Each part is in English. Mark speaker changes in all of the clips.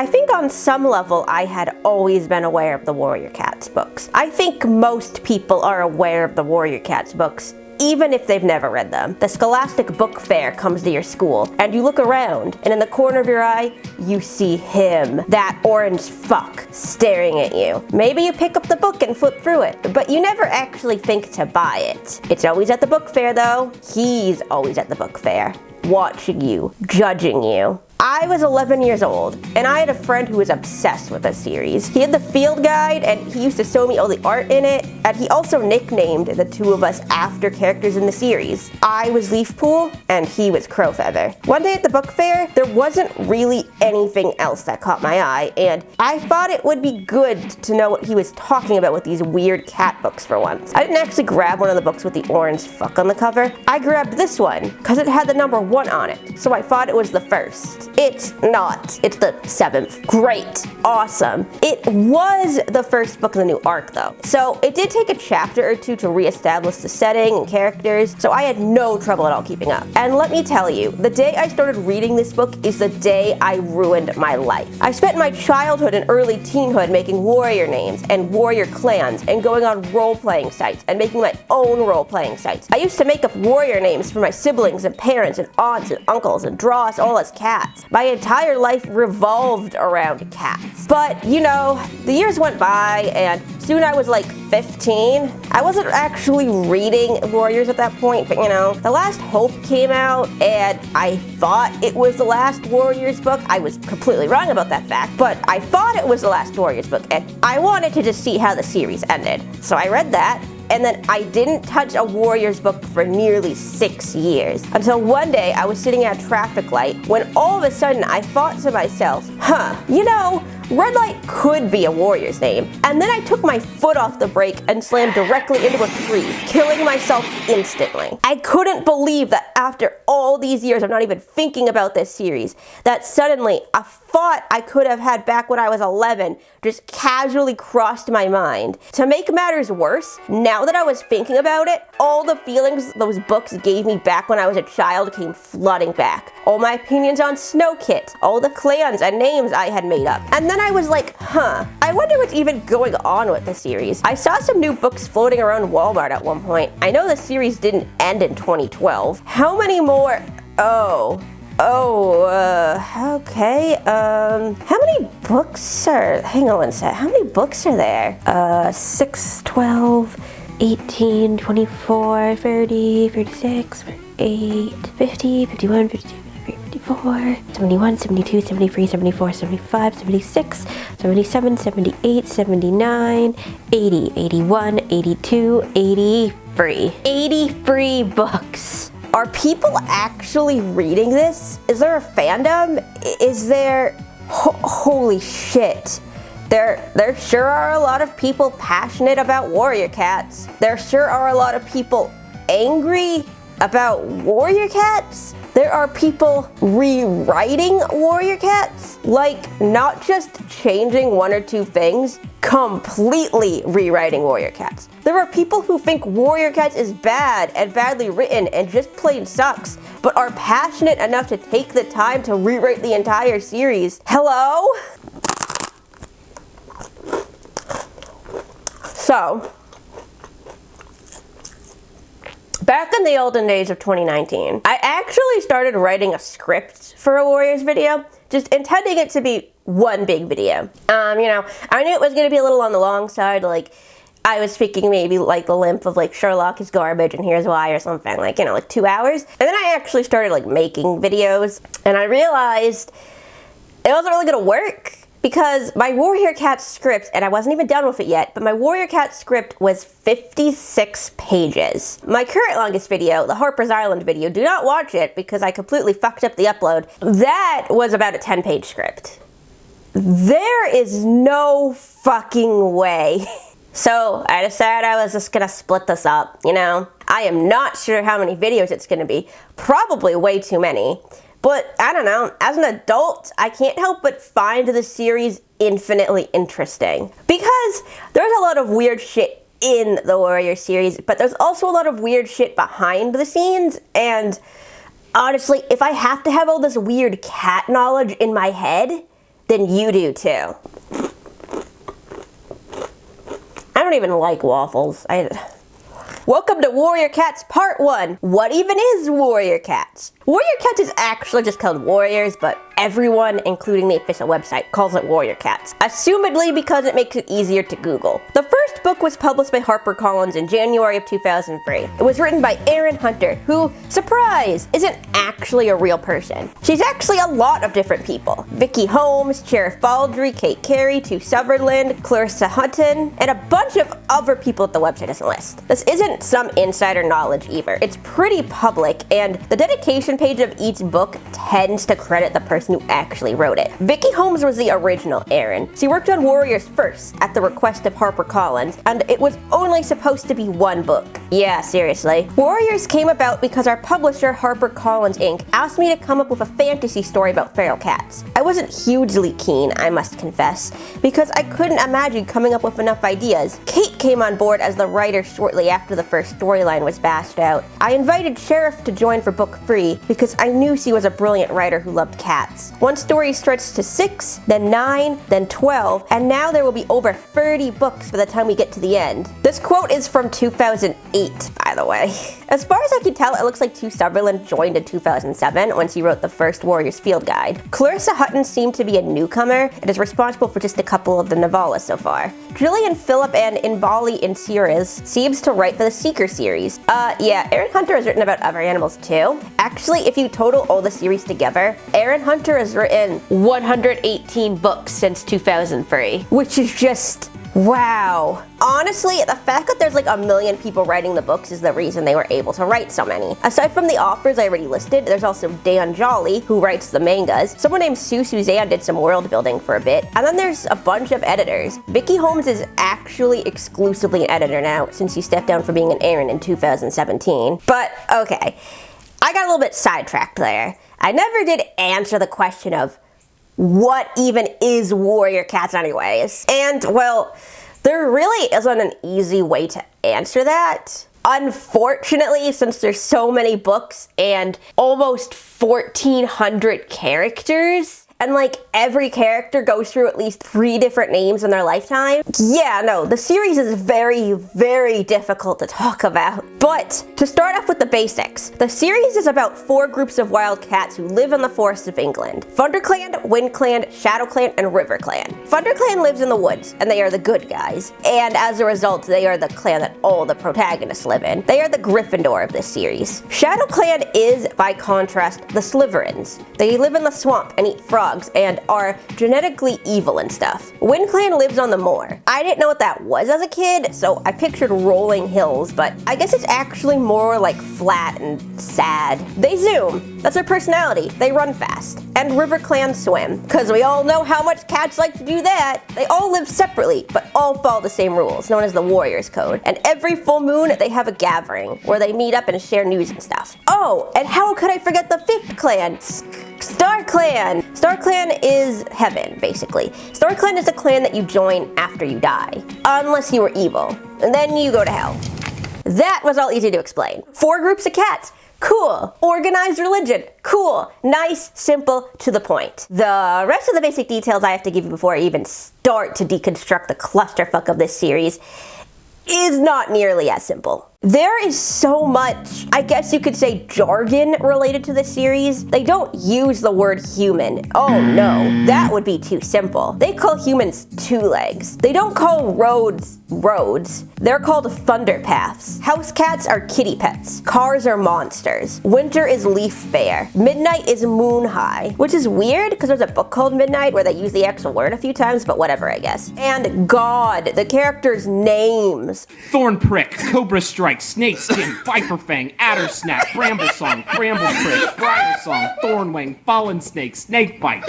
Speaker 1: I think on some level I had always been aware of the Warrior Cats books. I think most people are aware of the Warrior Cats books, even if they've never read them. The Scholastic Book Fair comes to your school, and you look around, and in the corner of your eye, you see him, that orange fuck, staring at you. Maybe you pick up the book and flip through it, but you never actually think to buy it. It's always at the book fair though. He's always at the book fair, watching you, judging you. I was 11 years old, and I had a friend who was obsessed with this series. He had the field guide, and he used to show me all the art in it, and he also nicknamed the two of us after characters in the series. I was Leafpool, and he was Crowfeather. One day at the book fair, there wasn't really anything else that caught my eye, and I thought it would be good to know what he was talking about with these weird cat books for once. I didn't actually grab one of the books with the orange fuck on the cover. I grabbed this one, because it had the number 1 on it, so I thought it was the first. It's not. It's the 7th. Great. Awesome. It was the first book in the new arc, though. So it did take a chapter or two to reestablish the setting and characters, so I had no trouble at all keeping up. And let me tell you, the day I started reading this book is the day I ruined my life. I spent my childhood and early teenhood making warrior names and warrior clans and going on role-playing sites and making my own role-playing sites. I used to make up warrior names for my siblings and parents and aunts and uncles and draw us all as cats. My entire life revolved around cats. But, you know, the years went by, and soon I was like 15. I wasn't actually reading Warriors at that point, but you know, The Last Hope came out, and I thought it was the last Warriors book. I was completely wrong about that fact, but I thought it was the last Warriors book, and I wanted to just see how the series ended. So I read that, and then I didn't touch a Warriors book for nearly 6 years. Until one day I was sitting at a traffic light when all of a sudden I thought to myself, you know, Red Light could be a Warrior's name. And then I took my foot off the brake and slammed directly into a tree, killing myself instantly. I couldn't believe that after all these years of not even thinking about this series, that suddenly a thought I could have had back when I was 11 just casually crossed my mind. To make matters worse, now that I was thinking about it, all the feelings those books gave me back when I was a child came flooding back. All my opinions on Snow Kit, all the clans and names I had made up. And then I was like, I wonder what's even going on with the series. I saw some new books floating around Walmart at one point. I know the series didn't end in 2012. How many more? Okay. How many books are, hang on one sec, how many books are there? 6, 12, 18, 24, 30, 36, 38, 50, 51, 52, 54, 71, 72, 73, 74, 75, 76, 77, 78, 79, 80, 81, 82, 83. 83 books. Are people actually reading this? Is there a fandom? Is there... holy shit. There sure are a lot of people passionate about Warrior Cats. There sure are a lot of people angry about Warrior Cats. There are people rewriting Warrior Cats. Like, not just changing 1 or 2 things, completely rewriting Warrior Cats. There are people who think Warrior Cats is bad and badly written and just plain sucks, but are passionate enough to take the time to rewrite the entire series. Hello? So, back in the olden days of 2019, I actually started writing a script for a Warriors video, just intending it to be one big video. You know, I knew it was going to be a little on the long side, like, I was speaking maybe like the length of like Sherlock is garbage and here's why or something, like, you know, like 2 hours. And then I actually started like making videos, and I realized it wasn't really going to work. Because my Warrior Cat script, and I wasn't even done with it yet, but my Warrior Cat script was 56 pages. My current longest video, the Harper's Island video, do not watch it because I completely fucked up the upload. That was about a 10-page script. There is no fucking way. So I decided I was just gonna split this up, you know? I am not sure how many videos it's gonna be. Probably way too many. But, I don't know, as an adult, I can't help but find the series infinitely interesting. Because there's a lot of weird shit in the Warrior series, but there's also a lot of weird shit behind the scenes, and honestly, if I have to have all this weird cat knowledge in my head, then you do too. I don't even like waffles. Welcome to Warrior Cats Part 1. What even is Warrior Cats? Warrior Cats is actually just called Warriors, but everyone, including the official website, calls it Warrior Cats, assumedly because it makes it easier to Google. The first book was published by HarperCollins in January of 2003. It was written by Erin Hunter, who, surprise, isn't actually a real person. She's actually a lot of different people. Vicky Holmes, Sheriff Baldry, Kate Carey, Tu Sutherland, Clarissa Hutton, and a bunch of other people that the website doesn't list. This isn't some insider knowledge either. It's pretty public, and the dedication page of each book tends to credit the person who actually wrote it. Vicky Holmes was the original Erin. She worked on Warriors first at the request of HarperCollins, and it was only supposed to be one book. Yeah, seriously. Warriors came about because our publisher, HarperCollins Inc., asked me to come up with a fantasy story about feral cats. I wasn't hugely keen, I must confess, because I couldn't imagine coming up with enough ideas. Kate came on board as the writer shortly after the first storyline was bashed out. I invited Sheriff to join for book 3 because I knew she was a brilliant writer who loved cats. One story stretched to 6, then 9, then 12, and now there will be over 30 books by the time we get to the end. This quote is from 2008, by the way. As far as I can tell, it looks like Tu Sutherland joined in 2007 when she wrote the first Warriors Field Guide. Clarissa Hutton seemed to be a newcomer and is responsible for just a couple of the novellas so far. Julian Phillip and Inbali Insiras seems to write for the Seeker series. Yeah, Erin Hunter has written about other animals too. Actually, if you total all the series together, Erin Hunter has written 118 books since 2003, which is just wow. Honestly, the fact that there's like a million people writing the books is the reason they were able to write so many. Aside from the authors I already listed, there's also Dan Jolly, who writes the mangas. Someone named Sue Suzanne did some world building for a bit. And then there's a bunch of editors. Vicky Holmes is actually exclusively an editor now, since she stepped down from being an Erin in 2017. But okay, I got a little bit sidetracked there. I never did answer the question of what even is Warrior Cats anyways? And, well, there really isn't an easy way to answer that. Unfortunately, since there's so many books and almost 1,400 characters, and like every character goes through at least 3 different names in their lifetime. Yeah, no, the series is very, very difficult to talk about. But to start off with the basics, the series is about 4 groups of wild cats who live in the forests of England. ThunderClan, WindClan, ShadowClan, and RiverClan. ThunderClan lives in the woods, and they are the good guys. And as a result, they are the clan that all the protagonists live in. They are the Gryffindor of this series. ShadowClan is, by contrast, the Slytherins. They live in the swamp and eat frogs and are genetically evil and stuff. WindClan lives on the moor. I didn't know what that was as a kid, so I pictured rolling hills, but I guess it's actually more like flat and sad. They zoom. That's their personality. They run fast. And RiverClan swim, because we all know how much cats like to do that. They all live separately, but all follow the same rules, known as the Warriors Code. And every full moon, they have a gathering, where they meet up and share news and stuff. Oh, and how could I forget the 5th clan? StarClan! StarClan is heaven, basically. StarClan is a clan that you join after you die. Unless you were evil. And then you go to hell. That was all easy to explain. 4 groups of cats. Cool. Organized religion. Cool. Nice, simple, to the point. The rest of the basic details I have to give you before I even start to deconstruct the clusterfuck of this series is not nearly as simple. There is so much, I guess you could say, jargon related to this series. They don't use the word human. Oh no, that would be too simple. They call humans 2 legs. They don't call roads roads. They're called thunder paths. House cats are kitty pets. Cars are monsters. Winter is leaf bare. Midnight is moon high, which is weird because there's a book called Midnight where they use the actual word a few times, but whatever, I guess. And God, the characters' names.
Speaker 2: Thorn prick, cobra strike, snake skin, viper fang, adder snap, bramble song, bramble prick, briar song, thorn wing, fallen snake, snake bite.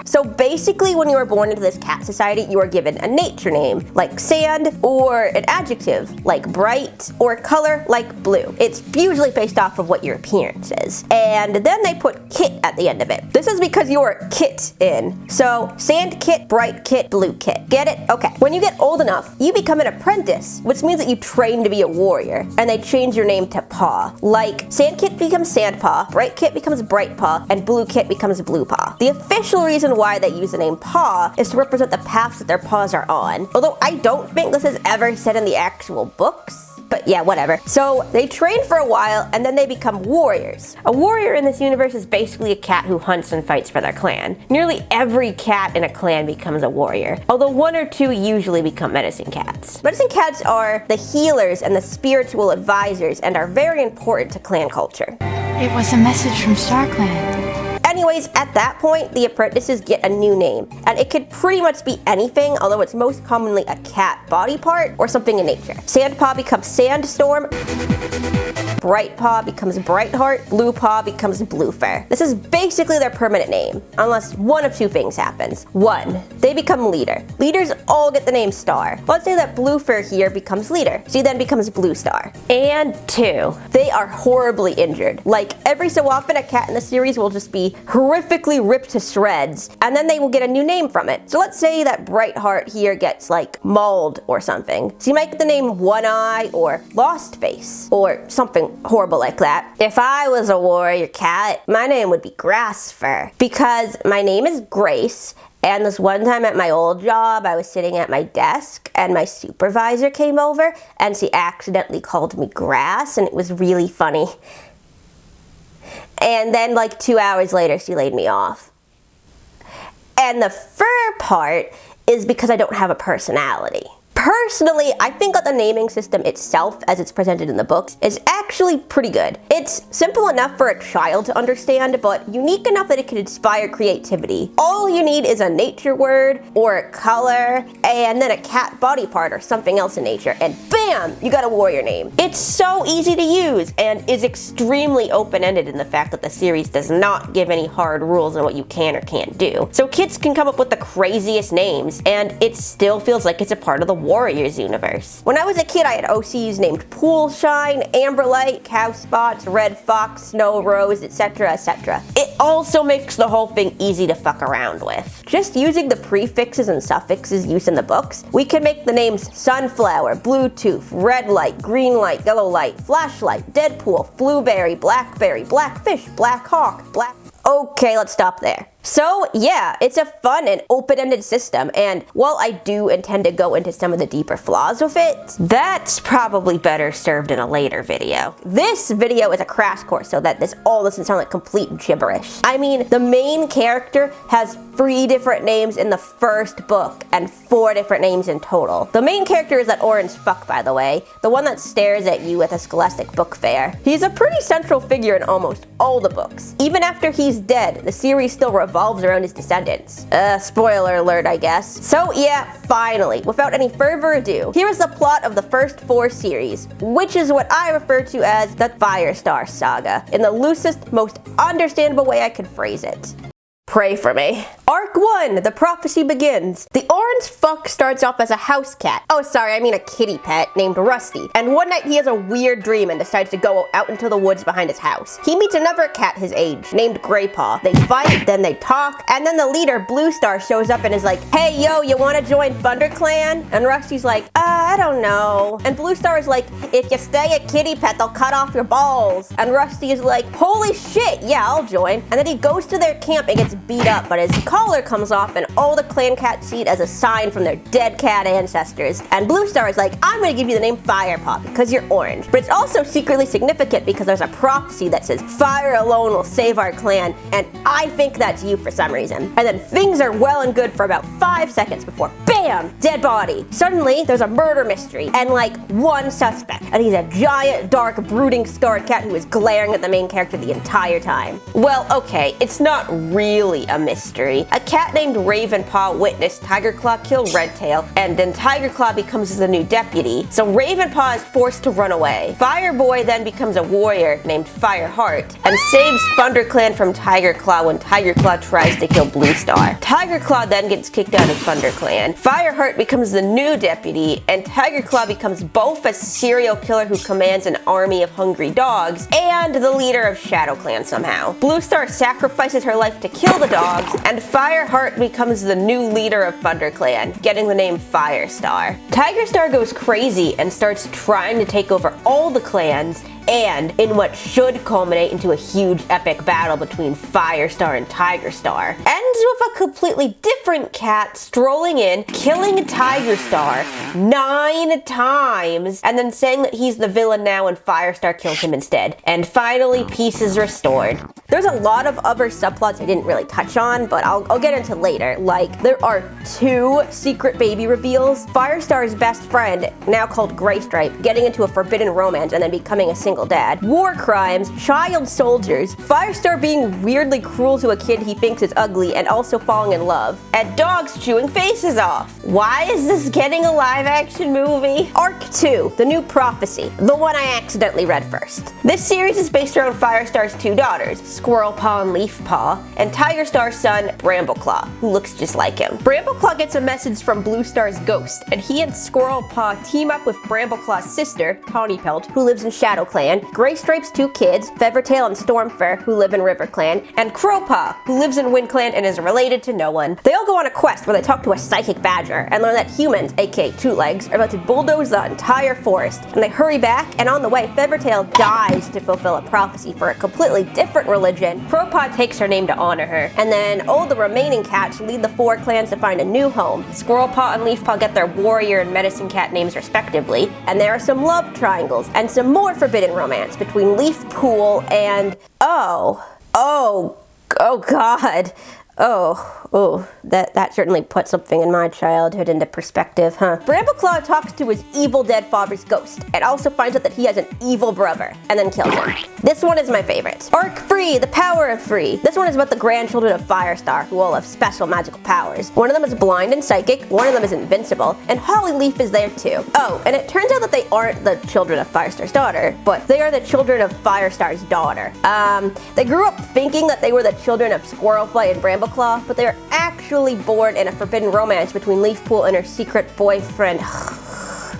Speaker 1: So basically, when you are born into this cat society, you are given a nature name, like sand, or an adjective, like bright, or a color, like blue. It's usually based off of what your appearance is. And then they put kit at the end of it. This is because you're kit in. So sand kit, bright kit, blue kit. Get it? Okay. When you get old enough, you become an apprentice, which means that you train to be a warrior, and they change your name to Paw. Like, sand kit becomes sand paw, bright kit becomes bright paw, and blue kit becomes blue paw. The official reason why they use the name Paw is to represent the paths that their paws are on. Although I don't think this is ever said in the actual books. But yeah, whatever. So they train for a while and then they become warriors. A warrior in this universe is basically a cat who hunts and fights for their clan. Nearly every cat in a clan becomes a warrior, although one or two usually become medicine cats. Medicine cats are the healers and the spiritual advisors and are very important to clan culture.
Speaker 3: It was a message from StarClan.
Speaker 1: Anyways, at that point, the apprentices get a new name, and it could pretty much be anything, although it's most commonly a cat body part or something in nature. Sandpaw becomes Sandstorm, Bright Paw becomes Brightheart, Blue Paw becomes Bluefur. This is basically their permanent name, unless one of two things happens. One, they become leader. Leaders all get the name Star. Let's say that Bluefur here becomes leader. She then becomes Blue Star. And two, they are horribly injured. Like, every so often a cat in the series will just be horrifically ripped to shreds, and then they will get a new name from it. So let's say that Brightheart here gets like mauled or something. So you might get the name One Eye or Lost Face or something horrible like that. If I was a warrior cat, my name would be Grassfur, because my name is Grace. And this one time at my old job, I was sitting at my desk and my supervisor came over and she accidentally called me Grass, and it was really funny. And then like 2 hours later, she laid me off. And the fur part is because I don't have a personality. Personally, I think that the naming system itself, as it's presented in the books, is actually pretty good. It's simple enough for a child to understand, but unique enough that it can inspire creativity. All you need is a nature word, or a color, and then a cat body part or something else in nature, and bam! You got a warrior name. It's so easy to use, and is extremely open-ended in the fact that the series does not give any hard rules on what you can or can't do. So kids can come up with the craziest names, and it still feels like it's a part of the Warriors universe. When I was a kid, I had OCs named Poolshine, Amberlight, Cowspots, Red Fox, Snow Rose, etc., etc. It also makes the whole thing easy to fuck around with. Just using the prefixes and suffixes used in the books, we can make the names Sunflower, Bluetooth, Red Light, Green Light, Yellow Light, Flashlight, Deadpool, Blueberry, Blackberry, Blackfish, Black Hawk, Black... Okay, let's stop there. So yeah, it's a fun and open-ended system, and while I do intend to go into some of the deeper flaws with it, that's probably better served in a later video. This video is a crash course so that this all doesn't sound like complete gibberish. I mean, the main character has 3 different names in the first book and 4 different names in total. The main character is that orange fuck, by the way, the one that stares at you at the Scholastic Book Fair. He's a pretty central figure in almost all the books. Even after he's dead, the series still revolves around his descendants. Spoiler alert, I guess. So yeah, finally, without any further ado, here is the plot of the first 4 series, which is what I refer to as the Firestar saga, in the loosest, most understandable way I could phrase it. Pray for me. Arc 1, the prophecy begins. The orange fuck starts off as a house cat. Oh, sorry, I mean a kitty pet named Rusty. And one night he has a weird dream and decides to go out into the woods behind his house. He meets another cat his age, named Graypaw. They fight, then they talk, and then the leader, Blue Star, shows up and is like, "Hey, yo, you wanna join ThunderClan?" And Rusty's like, I don't know. And Blue Star is like, "If you stay a kitty pet, they'll cut off your balls." And Rusty is like, "Holy shit, yeah, I'll join." And then he goes to their camp and gets beat up, but his collar comes off and all the clan cats see it as a sign from their dead cat ancestors. And Blue Star is like, "I'm gonna give you the name Firepaw because you're orange." But it's also secretly significant because there's a prophecy that says, "Fire alone will save our clan," and I think that's you for some reason. And then things are well and good for about 5 seconds before BAM! bam, dead body. Suddenly, there's a murder mystery and like one suspect, and he's a giant, dark, brooding scarred cat who is glaring at the main character the entire time. Well, okay, it's not really a mystery. A cat named Ravenpaw witnessed Tigerclaw kill Redtail, and then Tigerclaw becomes the new deputy. So Ravenpaw is forced to run away. Fireboy then becomes a warrior named Fireheart and saves ThunderClan from Tigerclaw when Tigerclaw tries to kill Bluestar. Tigerclaw then gets kicked out of ThunderClan. Fireheart becomes the new deputy, and Tigerclaw becomes both a serial killer who commands an army of hungry dogs and the leader of ShadowClan somehow. Bluestar sacrifices her life to kill the dogs, and Fireheart becomes the new leader of ThunderClan, getting the name Firestar. Tigerstar goes crazy and starts trying to take over all the clans, and in what should culminate into a huge epic battle between Firestar and Tigerstar, ends with a completely different cat strolling in, killing Tigerstar 9 times, and then saying that he's the villain now and Firestar kills him instead. And finally, peace is restored. There's a lot of other subplots I didn't really touch on, but I'll get into later. Like, there are 2 secret baby reveals, Firestar's best friend, now called Graystripe, getting into a forbidden romance and then becoming a single dad, war crimes, child soldiers, Firestar being weirdly cruel to a kid he thinks is ugly and also falling in love, and dogs chewing faces off. Why is this getting a live action movie? Arc 2, The New Prophecy, the one I accidentally read first. This series is based around Firestar's 2 daughters, Squirrelpaw and Leafpaw, and Tigerstar's son, Brambleclaw, who looks just like him. Brambleclaw gets a message from Bluestar's ghost, and he and Squirrelpaw team up with Brambleclaw's sister, Tawnypelt, who lives in ShadowClan, Graystripe's 2 kids, Feathertail and Stormfur, who live in RiverClan, and Crowpaw, who lives in WindClan and is related to no one. They all go on a quest where they talk to a psychic badger and learn that humans, aka 2-legs, are about to bulldoze the entire forest. And they hurry back, and on the way, Feathertail dies to fulfill a prophecy for a completely different religion. Crowpaw takes her name to honor her, and then all the remaining cats lead the 4 clans to find a new home. Squirrelpaw and Leafpaw get their warrior and medicine cat names respectively, and there are some love triangles and some more forbidden romance between Leafpool and oh god. That certainly put something in my childhood into perspective, huh? Brambleclaw talks to his evil dead father's ghost, and also finds out that he has an evil brother, and then kills him. This one is my favorite. Arc Free, The Power of Free. This one is about the grandchildren of Firestar, who all have special magical powers. One of them is blind and psychic, one of them is invincible, and Hollyleaf is there too. Oh, and it turns out that they aren't the children of Firestar's daughter, but they are the children of Firestar's daughter. They grew up thinking that they were the children of Squirrelfly and Brambleclaw, but they are actually born in a forbidden romance between Leafpool and her secret boyfriend.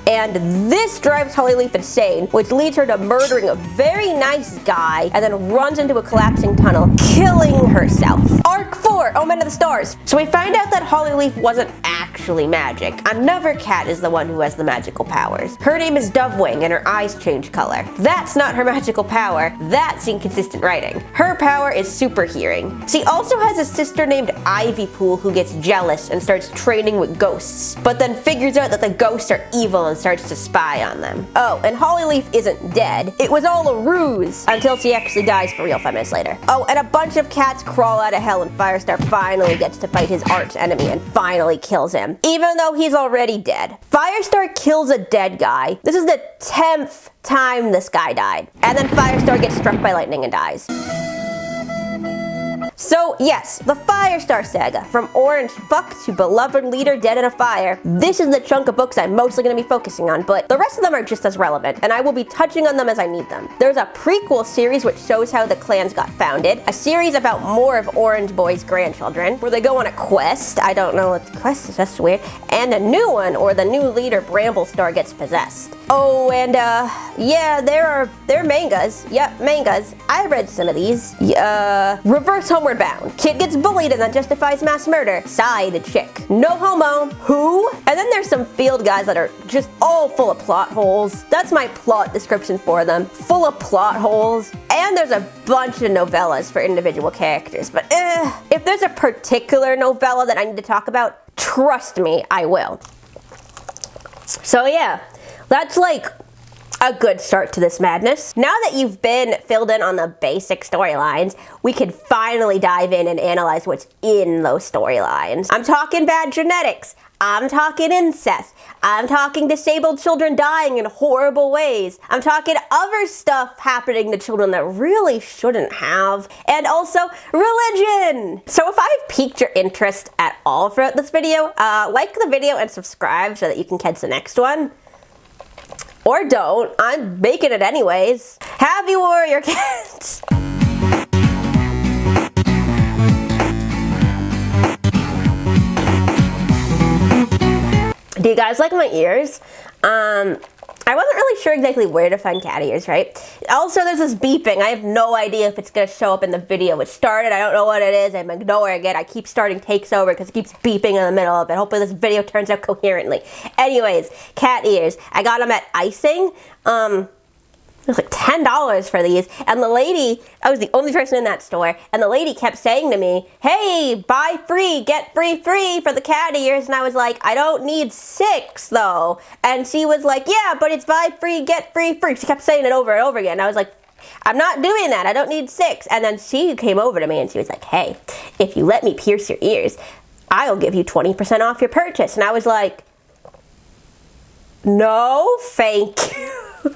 Speaker 1: And this drives Hollyleaf insane, which leads her to murdering a very nice guy and then runs into a collapsing tunnel, killing herself. Arc 4, Omen of the Stars. So we find out that Hollyleaf wasn't actually magic. Another cat is the one who has the magical powers. Her name is Dovewing and her eyes change color. That's not her magical power. That's inconsistent writing. Her power is super hearing. She also has a sister named Ivypool who gets jealous and starts training with ghosts, but then figures out that the ghosts are evil and starts to spy on them. Oh, and Hollyleaf isn't dead. It was all a ruse until she actually dies for real 5 minutes later. Oh, and a bunch of cats crawl out of hell and Firestar finally gets to fight his arch enemy and finally kills him, even though he's already dead. Firestar kills a dead guy. This is the 10th time this guy died. And then Firestar gets struck by lightning and dies. So yes, the Firestar saga, from Orange Fuck to Beloved Leader Dead in a Fire. This is the chunk of books I'm mostly going to be focusing on, but the rest of them are just as relevant, and I will be touching on them as I need them. There's a prequel series which shows how the clans got founded, a series about more of Orange Boy's grandchildren, where they go on a quest. I don't know what the quest is, that's weird. And a new one, or the new leader Bramblestar gets possessed. Oh, and yeah, there are mangas. Yep, mangas. I read some of these. Reverse Homeward Bound. Kid gets bullied and that justifies mass murder. Side chick. No homo. Who? And then there's some field guys that are just all full of plot holes. That's my plot description for them. Full of plot holes. And there's a bunch of novellas for individual characters. But if there's a particular novella that I need to talk about, trust me, I will. So yeah, that's like a good start to this madness. Now that you've been filled in on the basic storylines, we can finally dive in and analyze what's in those storylines. I'm talking bad genetics. I'm talking incest. I'm talking disabled children dying in horrible ways. I'm talking other stuff happening to children that really shouldn't have. And also religion. So if I've piqued your interest at all throughout this video, like the video and subscribe so that you can catch the next one. Or don't. I'm making it anyways. Happy Warrior Cats! Do you guys like my ears? I wasn't really sure exactly where to find cat ears, right? Also, there's this beeping. I have no idea if it's gonna show up in the video. It started, I don't know what it is. I'm ignoring it. I keep starting takes over because it keeps beeping in the middle of it. Hopefully this video turns out coherently. Anyways, cat ears. I got them at Icing. It was like $10 for these, and the lady, I was the only person in that store, and the lady kept saying to me, hey, buy free, get free for the cat ears, and I was like, I don't need 6 though, and she was like, yeah, but it's buy free, get free. She kept saying it over and over again, and I was like, I'm not doing that, I don't need 6, and then she came over to me and she was like, hey, if you let me pierce your ears, I'll give you 20% off your purchase, and I was like, no, thank you.